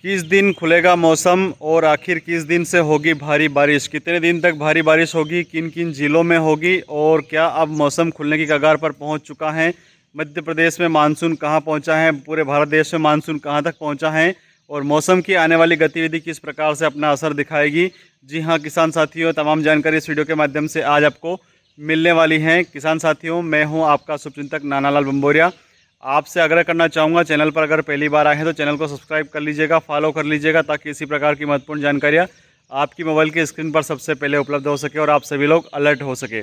किस दिन खुलेगा मौसम और आखिर किस दिन से होगी भारी बारिश, कितने दिन तक भारी बारिश होगी, किन किन ज़िलों में होगी और क्या अब मौसम खुलने की कगार पर पहुंच चुका है। मध्य प्रदेश में मानसून कहां पहुंचा है, पूरे भारत देश में मानसून कहां तक पहुंचा है और मौसम की आने वाली गतिविधि किस प्रकार से अपना असर दिखाएगी। जी हाँ किसान साथियों, तमाम जानकारी इस वीडियो के माध्यम से आज आपको मिलने वाली हैं। किसान साथियों, मैं हूँ आपका शुभचिंतक नानालाल बंबोरिया। आपसे आग्रह करना चाहूँगा, चैनल पर अगर पहली बार आए हैं तो चैनल को सब्सक्राइब कर लीजिएगा, फॉलो कर लीजिएगा, ताकि इसी प्रकार की महत्वपूर्ण जानकारियाँ आपकी मोबाइल की स्क्रीन पर सबसे पहले उपलब्ध हो सके और आप सभी लोग अलर्ट हो सके।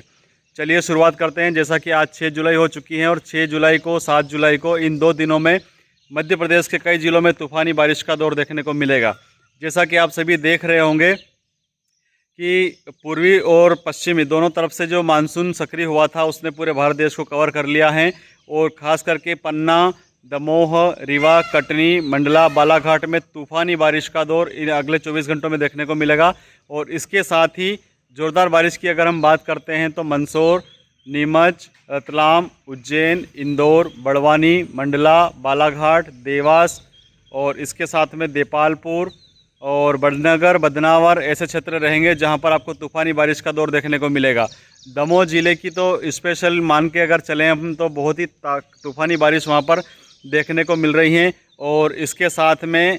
चलिए शुरुआत करते हैं। जैसा कि आज 6 जुलाई हो चुकी है और 6 जुलाई को 7 जुलाई को इन 2 दिनों में मध्य प्रदेश के कई जिलों में तूफ़ानी बारिश का दौर देखने को मिलेगा। जैसा कि आप सभी देख रहे होंगे कि पूर्वी और पश्चिमी दोनों तरफ से जो मानसून सक्रिय हुआ था उसने पूरे भारत देश को कवर कर लिया है और ख़ास करके पन्ना, दमोह, रीवा, कटनी, मंडला, बालाघाट में तूफ़ानी बारिश का दौर इन अगले 24 घंटों में देखने को मिलेगा। और इसके साथ ही ज़ोरदार बारिश की अगर हम बात करते हैं तो मंदसौर, नीमच, रतलाम, उज्जैन, इंदौर, बड़वानी, मंडला, बालाघाट, देवास और इसके साथ में देपालपुर और बड़नगर, बदनावर ऐसे क्षेत्र रहेंगे जहां पर आपको तूफ़ानी बारिश का दौर देखने को मिलेगा। दमोह ज़िले की तो स्पेशल मान के अगर चलें हम तो बहुत ही तूफ़ानी बारिश वहां पर देखने को मिल रही है। और इसके साथ में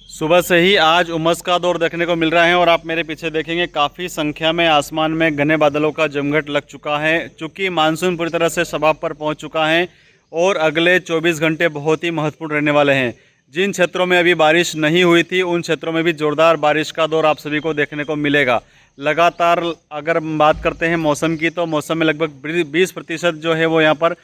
सुबह से ही आज उमस का दौर देखने को मिल रहा है और आप मेरे पीछे देखेंगे काफ़ी संख्या में आसमान में घने बादलों का जमघट लग चुका है। चूँकि मानसून पूरी तरह से शबाब पर पहुँच चुका है और अगले 24 घंटे बहुत ही महत्वपूर्ण रहने वाले हैं। जिन क्षेत्रों में अभी बारिश नहीं हुई थी उन क्षेत्रों में भी ज़ोरदार बारिश का दौर आप सभी को देखने को मिलेगा। लगातार अगर बात करते हैं मौसम की तो मौसम में लगभग 20% जो है वो यहाँ पर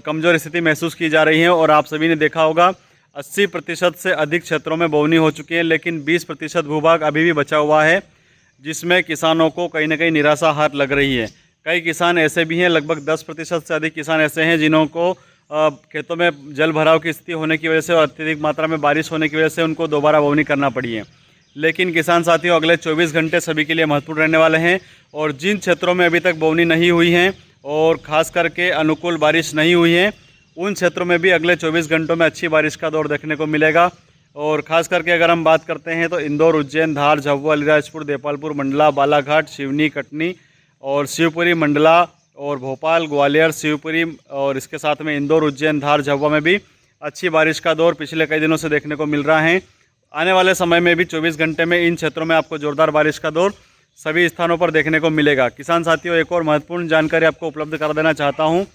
कमज़ोर स्थिति महसूस की जा रही है। और आप सभी ने देखा होगा 80% से अधिक क्षेत्रों में बोवनी हो चुकी है, लेकिन 20% भूभाग अभी भी बचा हुआ है, जिसमें किसानों को कहीं ना कहीं निराशा हाथ लग रही है। कई किसान ऐसे भी हैं, लगभग 10% से अधिक किसान ऐसे हैं जिन्हों को खेतों में जल भराव की स्थिति होने की वजह से और अत्यधिक मात्रा में बारिश होने की वजह से उनको दोबारा बोवनी करना पड़ी है। लेकिन किसान साथियों, अगले 24 घंटे सभी के लिए महत्वपूर्ण रहने वाले हैं और जिन क्षेत्रों में अभी तक बोवनी नहीं हुई है और ख़ास करके अनुकूल बारिश नहीं हुई है उन क्षेत्रों में भी अगले 24 घंटों में अच्छी बारिश का दौर देखने को मिलेगा। और ख़ास करके अगर हम बात करते हैं तो इंदौर, उज्जैन, धार, झाबुआ, अलीराजपुर, देपालपुर, मंडला, बालाघाट, सिवनी, कटनी और शिवपुरी, मंडला और भोपाल, ग्वालियर, शिवपुरी और इसके साथ में इंदौर, उज्जैन, धार, झाबुआ में भी अच्छी बारिश का दौर पिछले कई दिनों से देखने को मिल रहा है। आने वाले समय में भी 24 घंटे में इन क्षेत्रों में आपको ज़ोरदार बारिश का दौर सभी स्थानों पर देखने को मिलेगा। किसान साथियों, एक और महत्वपूर्ण जानकारी आपको उपलब्ध करा देना चाहता हूँ।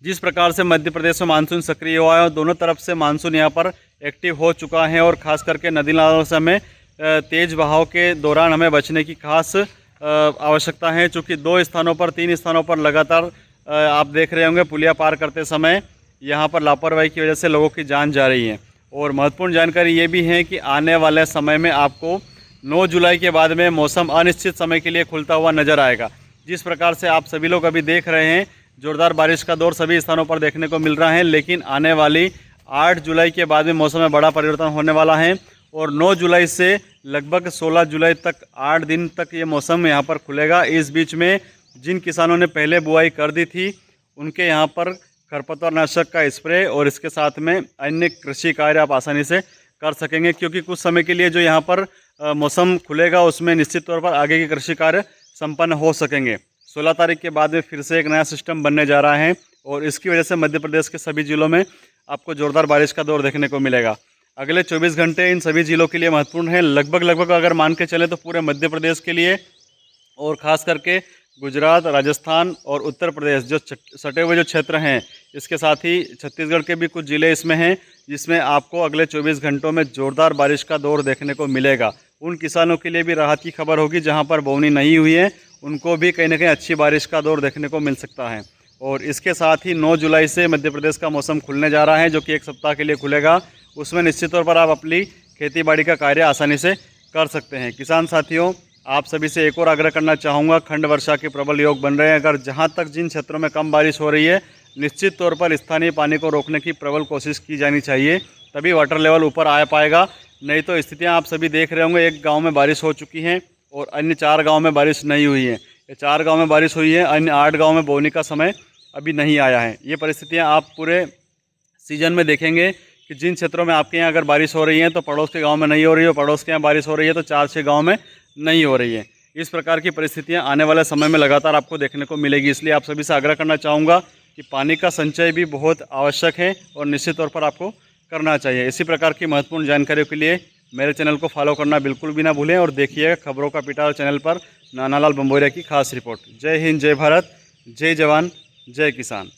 जिस प्रकार से मध्य प्रदेश में मानसून सक्रिय हुआ है और दोनों तरफ से मानसून यहाँ पर एक्टिव हो चुका है और ख़ास करके नदी नालों से हमें तेज़ बहाव के दौरान हमें बचने की खास आवश्यकता है। चूँकि 2 स्थानों पर 3 स्थानों पर लगातार आप देख रहे होंगे पुलिया पार करते समय यहाँ पर लापरवाही की वजह से लोगों की जान जा रही है। और महत्वपूर्ण जानकारी ये भी है कि आने वाले समय में आपको 9 जुलाई के बाद में मौसम अनिश्चित समय के लिए खुलता हुआ नज़र आएगा। जिस प्रकार से आप सभी लोग अभी देख रहे हैं ज़ोरदार बारिश का दौर सभी स्थानों पर देखने को मिल रहा है, लेकिन आने वाली 8 जुलाई के बाद में मौसम में बड़ा परिवर्तन होने वाला है और 9 जुलाई से लगभग 16 जुलाई तक 8 दिन तक ये मौसम यहाँ पर खुलेगा। इस बीच में जिन किसानों ने पहले बुआई कर दी थी उनके यहाँ पर खरपतवारनाशक का स्प्रे और इसके साथ में अन्य कृषि कार्य आप आसानी से कर सकेंगे, क्योंकि कुछ समय के लिए जो यहाँ पर मौसम खुलेगा उसमें निश्चित तौर पर आगे के कृषि कार्य संपन्न हो सकेंगे। 16 तारीख के बाद में फिर से एक नया सिस्टम बनने जा रहा है और इसकी वजह से मध्य प्रदेश के सभी जिलों में आपको ज़ोरदार बारिश का दौर देखने को मिलेगा। अगले 24 घंटे इन सभी जिलों के लिए महत्वपूर्ण है। लगभग अगर मान के चले तो पूरे मध्य प्रदेश के लिए और ख़ास करके गुजरात, राजस्थान और उत्तर प्रदेश जो सटे हुए जो क्षेत्र हैं, इसके साथ ही छत्तीसगढ़ के भी कुछ ज़िले इसमें हैं जिसमें आपको अगले 24 घंटों में ज़ोरदार बारिश का दौर देखने को मिलेगा। उन किसानों के लिए भी राहत की खबर होगी जहां पर बोवनी नहीं हुई है, उनको भी कहीं ना कहीं अच्छी बारिश का दौर देखने को मिल सकता है। और इसके साथ ही 9 जुलाई से मध्य प्रदेश का मौसम खुलने जा रहा है, जो कि 1 सप्ताह के लिए खुलेगा। उसमें निश्चित तौर पर आप अपनी खेती बाड़ी का कार्य आसानी से कर सकते हैं। किसान साथियों, आप सभी से एक और आग्रह करना चाहूँगा, खंड वर्षा के प्रबल योग बन रहे हैं। अगर जहाँ तक जिन क्षेत्रों में कम बारिश हो रही है निश्चित तौर पर स्थानीय पानी को रोकने की प्रबल कोशिश की जानी चाहिए, तभी वाटर लेवल ऊपर आ पाएगा। नहीं तो स्थितियाँ आप सभी देख रहे होंगे, एक गाँव में बारिश हो चुकी है और अन्य 4 गाँव में बारिश नहीं हुई है, 4 गाँव में बारिश हुई है, अन्य 8 गाँव में बोवनी का समय अभी नहीं आया है। ये परिस्थितियाँ आप पूरे सीजन में देखेंगे कि जिन क्षेत्रों में आपके यहाँ अगर बारिश हो रही है तो पड़ोस के गांव में नहीं हो रही है, पड़ोस के यहाँ बारिश हो रही है तो 4-6 गांव में नहीं हो रही है। इस प्रकार की परिस्थितियाँ आने वाले समय में लगातार आपको देखने को मिलेगी। इसलिए आप सभी से आग्रह करना चाहूँगा कि पानी का संचय भी बहुत आवश्यक है और निश्चित तौर पर आपको करना चाहिए। इसी प्रकार की महत्वपूर्ण जानकारियों के लिए मेरे चैनल को फॉलो करना बिल्कुल भी ना भूलें और देखिए खबरों का पिटारा चैनल पर नानालाल बंबोरिया की खास रिपोर्ट। जय हिंद, जय भारत, जय जवान, जय किसान।